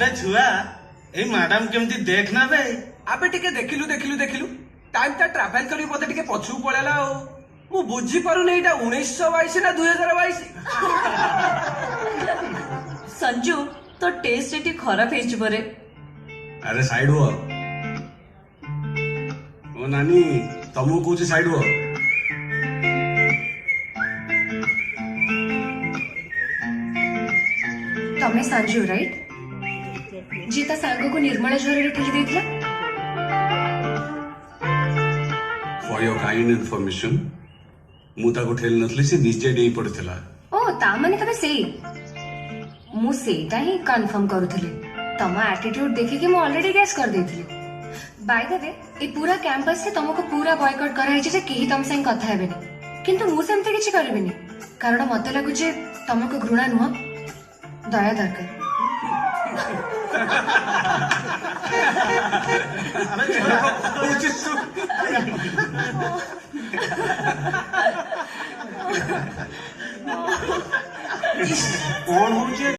अबे छुआ ए मैडम केमती देखना बे आबे टिके देखिलु देखिलु देखिलु टाइम ता ट्रैवल करी बोते टिके पछु पळेला ओ मु बुझी पारुनी एटा 1922 ना 2022 संजू तो टेस्ट एटी खराब है रे। अरे साइड हुआ ओ नानी तमु कौच साइड हुआ तमें संजू राइट जी ता सांग को निर्मला झरे ठेली देथिला। फॉर योर काइंड इन्फॉर्मेशन मुता को ठेल नथली से निजे डेई पड़थिला। ओ ता माने तबे सेई मु सेटा ही कंफर्म करूथले तम एटीट्यूड देखि कि मु ऑलरेडी गेस कर देथिली। बाय द वे ए पूरा कैंपस से तुमको पूरा बॉयकॉट करा है जे केही तम संग कथा हेबेनी किंतु मु सेमते किछि करबेनी कारण मते लागु जे तुमको घृणा नुह दया दरकार। कौन